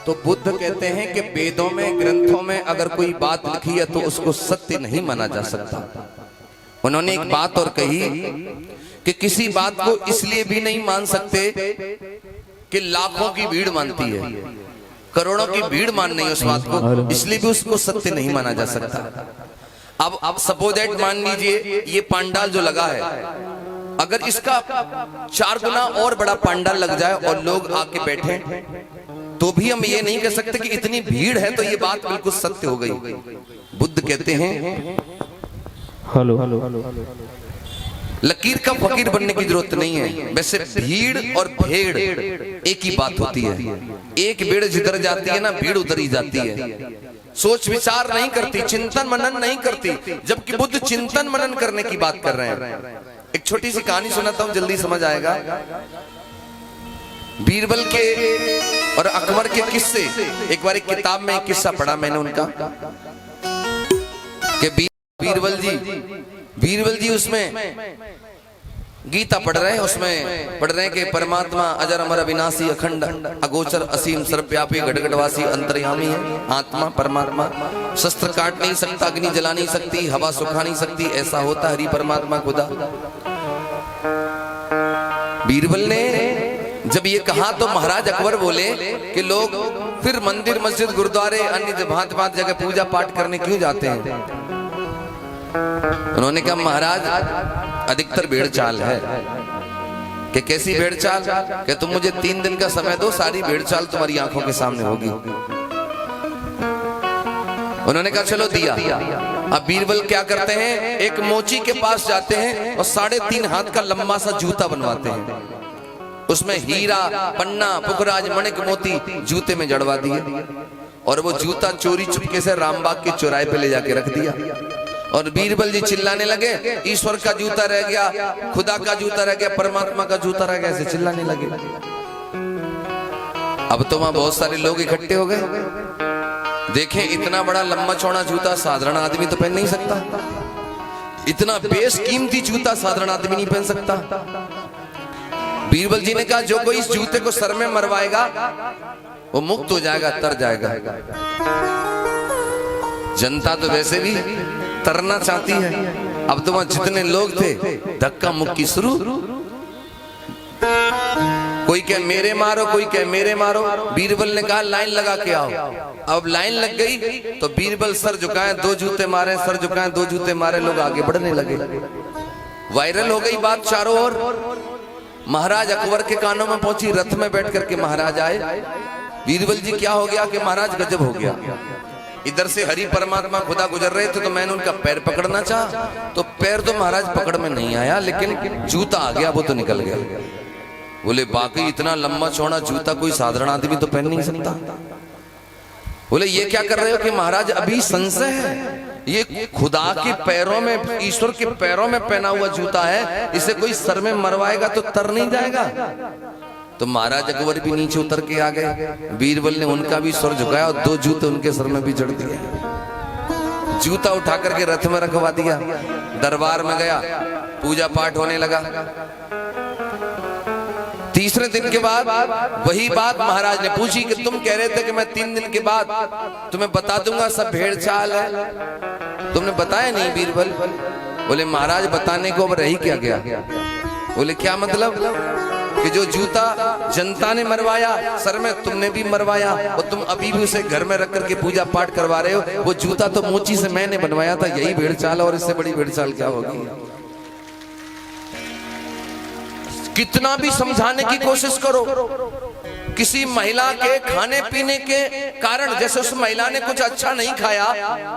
तो बुद्ध कहते हैं कि वेदों में, ग्रंथों में अगर कोई बात लिखी है तो उसको सत्य नहीं माना जा सकता। उन्होंने एक बात और कही कि किसी बात को इसलिए भी नहीं मान सकते कि लाखों की भीड़ मानती है, करोड़ों की भीड़ मान नहीं उस बात को, इसलिए भी उसको सत्य नहीं माना जा सकता। अब सपोज दैट मान लीजिए ये पांडाल जो लगा है, अगर इसका 4 गुना और बड़ा पांडाल लग जाए और लोग आके बैठे, तो भी हम ये नहीं कह सकते कि इतनी भीड़ है तो ये बात बिल्कुल सत्य हो गई। बुद्ध कहते हैं हेलो लकीर का फकीर बनने की जरूरत नहीं है। वैसे भीड़ और भेड़ एक ही बात होती है। एक भीड़ जिधर जाती है ना, भीड़ उधर ही जाती है। सोच विचार नहीं करती, चिंतन मनन नहीं करती, जबकि बुद्ध चिंतन मनन करने की बात कर रहे हैं। एक छोटी सी कहानी सुनाता हूं, जल्दी समझ आएगा। बीरबल के और अकबर के किस्से, एक बार एक किताब में एक किस्सा पढ़ा मैंने उनका कि बीरबल जी उसमें गीता पढ़ रहे हैं, उसमें पढ़ रहे हैं कि परमात्मा अजर अमर अविनाशी अखंड अगोचर असीम सर्वव्यापी घटघटवासी अंतर्यामी है। आत्मा परमात्मा शस्त्र काट नहीं सकता, अग्नि जला नहीं सकती, हवा सुखा नहीं सकती, ऐसा होता हरि परमात्मा खुदा। बीरबल ने जब ये कहा तो महाराज अकबर बोले कि लोग फिर मंदिर मस्जिद गुरुद्वारे अन्य भांत भांत जगह पूजा पाठ करने क्यों जाते हैं। उन्होंने कहा महाराज अधिकतर भेड़ चाल है। कि कैसी भेड़ चाल? कि तुम मुझे 3 दिन का समय दो, सारी भेड़ चाल तुम्हारी आंखों के सामने होगी। उन्होंने कहा चलो दिया। अब बीरबल क्या करते हैं, एक मोची के पास जाते हैं और 3.5 हाथ का लंबा सा जूता बनवाते हैं, उसमें हीरा पन्ना पुखराज मणिक मोती जूते में जड़वा दिए, और वो जूता चोरी चुपके से रामबाग के चौराहे पे ले जाके रख दिया। और बीरबल जी चिल्लाने लगे, ईश्वर का जूता रह गया, खुदा का जूता रह गया, परमात्मा का जूता रह गया, ऐसे चिल्लाने लगे। अब तो वहां बहुत सारे लोग इकट्ठे हो गए। देखें इतना बड़ा लंबा चौड़ा जूता साधारण आदमी तो पहन नहीं सकता, इतना बेशकीमती जूता साधारण आदमी नहीं पहन सकता। बीरबल जी ने कहा जो कोई इस जूते को सर में मरवाएगा वो मुक्त हो जाएगा, तर जाएगा। जनता तो वैसे भी तरना चाहती है। अब तो वहां जितने लोग थे धक्का मुक्की शुरू, कोई कहे मेरे मारो, कोई कहे मेरे मारो। बीरबल ने कहा लाइन लगा के आओ। अब लाइन लग गई तो बीरबल सर झुकाए 2 जूते मारे, सर झुकाए 2 जूते मारे, लोग आगे बढ़ने लगे। वायरल हो गई बात चारों ओर। महाराज अकबर के कानों में पहुंची, रथ में बैठ करके महाराज आए। बीरबल जी क्या हो गया कि महाराज गजब हो गया। इधर से हरि परमात्मा खुदा गुजर रहे थे तो मैंने उनका पैर पकड़ना चाहा, तो पैर तो महाराज पकड़ में नहीं आया, लेकिन जूता आ गया, वो तो निकल गया। बोले बाकी इतना लंबा चौड़ा जूता कोई साधारण आदमी तो पहन नहीं सकता। बोले ये क्या कर रहे हो कि महाराज अभी संशय है, ये खुदा के पैरों में, ईश्वर के पैरों में पहना हुआ जूता है, इसे कोई सर में मरवाएगा तो तर नहीं जाएगा। तो महाराज अकबर भी नीचे उतर के आ गए। बीरबल ने उनका भी सर झुकाया और 2 जूते उनके सर में भी जड़ दिए। जूता उठा करके रथ में रखवा दिया, दरबार में गया, पूजा पाठ होने लगा। तीसरे दिन के बाद वही बात महाराज ने पूछी कि तुम कह रहे थे कि मैं 3 दिन के बाद तुम्हें बता दूंगा सब भेड़ चाल है, तुमने बताया नहीं बीरबल। बोले महाराज बताने को अब रही क्या गया। बोले क्या मतलब? कि जो जूता जनता ने मरवाया सर में, तुमने भी मरवाया, और तुम अभी भी उसे घर में रख करके पूजा पाठ करवा रहे हो। वो जूता तो मोची से मैंने बनवाया था, यही भेड़ चाल, और इससे बड़ी भेड़ चाल क्या होगी। कितना भी समझाने की कोशिश करो, किसी महिला के खाने पीने के कारण, जैसे उस महिला ने कुछ अच्छा नहीं खाया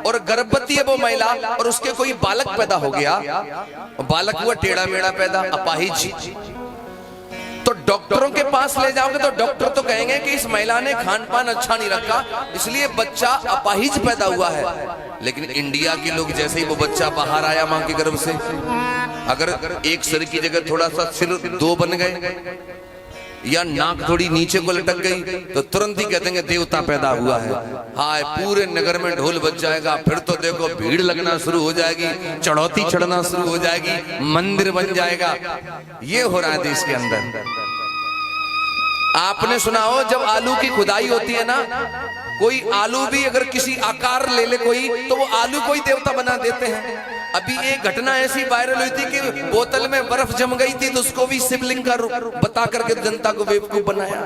और गर्भवती है वो महिला, और उसके कोई बालक पैदा हो गया, बालक हुआ टेढ़ा मेढ़ा पैदा, अपाहिज, तो डॉक्टरों के पास ले जाओगे तो डॉक्टर तो कहेंगे कि इस महिला ने खान पान अच्छा नहीं रखा, इसलिए बच्चा अपाहिज पैदा हुआ है। लेकिन इंडिया के लोग जैसे ही वो बच्चा बाहर आया मां के गर्भ से, अगर एक सिर की जगह थोड़ा सा सिर 2 बन गए या नाक थोड़ी नीचे को लटक गई तो तुरंत ही कहते हैं देवता पैदा हुआ है। हाय पूरे नगर में ढोल बज जाएगा, फिर तो देखो भीड़ लगना शुरू हो जाएगी, चढ़ौती चढ़ना शुरू हो जाएगी, मंदिर बन जाएगा। ये हो रहा है देश के अंदर। आपने सुना हो जब आलू की खुदाई होती है ना, कोई आलू भी अगर किसी आकार ले ले कोई, तो वो आलू को ही देवता बना देते हैं। अभी एक घटना ऐसी वायरल हुई थी कि बोतल में बर्फ जम गई थी, तो उसको भी शिवलिंग का रूप बता करके जनता को बेवकूफ बनाया।